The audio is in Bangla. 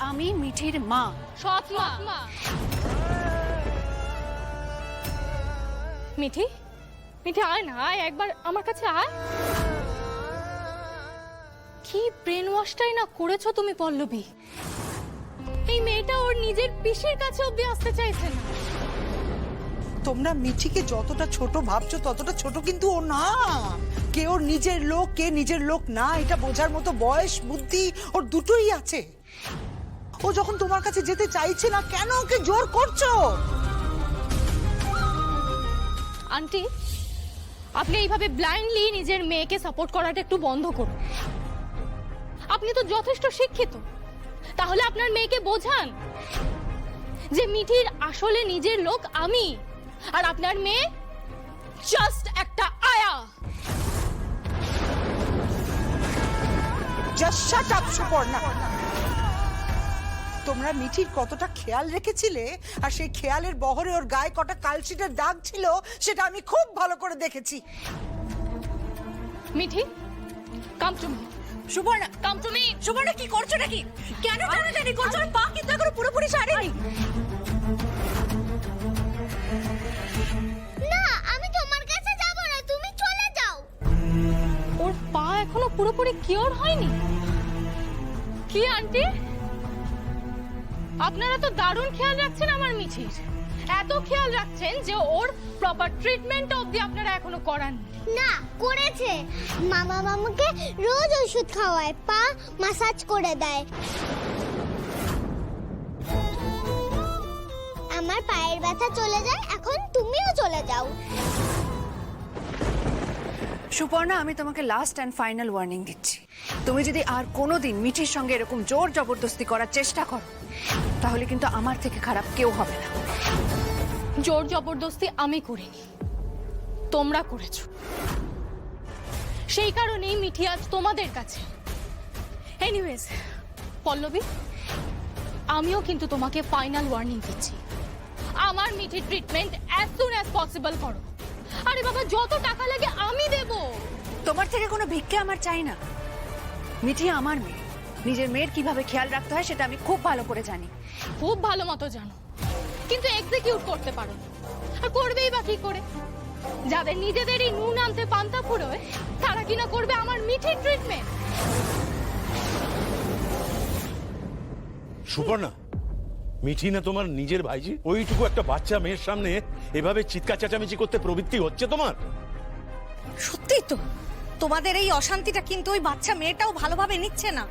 আমি মিঠির মা। সৎ মা। মিঠি, মিঠি আয় না, আয় একবার আমার কাছে আয়। কি ব্রেন ওয়াশটাই না করেছো তুমি পল্লবী। এই মেয়েটা ওর নিজের পিসির কাছে অব্দি আসতে চাইছে না। তোমরা মিঠিকে যতটা ছোট ভাবছো ততটা ছোট কিন্তু ও না। কে ওর নিজের লোক কে নিজের লোক না এটা বোঝার মতো বয়স বুদ্ধি ওর দুটোই আছে। ও যখন তোমার কাছে যেতে চাইছে না কেন ওকে জোর করছো? আন্টি, আপনি এইভাবে ব্লাইন্ডলি নিজের মেয়েকে সাপোর্ট করাটা একটু বন্ধ করুন। আপনি তো যথেষ্ট শিক্ষিত, তাহলে আপনার মেয়েকে বোঝান যে মিঠির আসলে নিজের লোক আমি, আর আপনার মেয়ে জাস্ট একটা আয়া। Just shut up Suparna. তোমরা মিঠির কতটা খেয়াল রেখেছিলে আর সেই খেয়ালের বহরে ওর গায়ে কটা কালশিটের দাগ ছিল সেটা আমি খুব ভালো করে দেখেছি। Mithi, come to me. Subarna, come to me. Subarna কি করছো নাকি? কেন টানাটানি করছো? আর পা কিন্তু এখনো পুরোপুরি সারেনি। না, আমি তোমার কাছে যাব না, তুমি চলে যাও। ওর পা এখনো পুরোপুরি কিওর হয়নি? কি আন্টি, আপনারা তো দারুণ খেয়াল রাখছেন আমার মিঠির। এত খেয়াল রাখছেন যে ওর প্রপার ট্রিটমেন্ট অবধি আপনারা এখনো করাননি। না, করেছে। মামা মামুকে রোজ ওষুধ খাওয়ায়, পা মাসাজ করে দেয়। আমার পায়ের ব্যথা চলে যায়, এখন তুমিও চলে যাও। সুপর্ণা, আমি তোমাকে লাস্ট এন্ড ফাইনাল ওয়ার্নিং দিচ্ছি। তুমি যদি আর কোনোদিন মিঠির সঙ্গে এরকম জোর জবরদস্তি করার চেষ্টা করো তাহলে কিন্তু আমার থেকে খারাপ কেউ হবে না। জোর জবরদস্তি আমি করিনি, তোমরা করেছো। সেই কারণেই মিঠি আজ তোমাদের কাছে। এনিওয়েজ পল্লবী, আমিও কিন্তু তোমাকে ফাইনাল ওয়ার্নিং দিচ্ছি। আমার মিঠির treatment as soon as possible করো। আরে বাবা, যত টাকা লাগে আমি দেব। তোমার থেকে কোনো ভিক্ষা আমার চাই না। মিঠি আমার মেয়ে, নিজের মেয়ের কিভাবে খেয়াল রাখতে হয় সেটা আমি খুব ভালো করে জানি। খুব ভালো মতো জানো, কিন্তু এক্সিকিউট করতে পারো না। আর করবেই বা কি করে? যাদের নিজেদেরই নুন আনতে পান্তা ফুরোয় তারা কিনা করবে আমার মিঠির ট্রিটমেন্ট। সুপর্ণা, মিঠি না তোমার নিজের ভাইজি? ওইটুকু একটা বাচ্চা মেয়ের সামনে এভাবে চিৎকার চেঁচামেচি করতে প্রবৃত্তি হচ্ছে তোমার? সত্যি তো, তোমাদের এই অশান্তিটা কিন্তু ওই বাচ্চা মেয়েটাও ভালোভাবে নিচ্ছে না।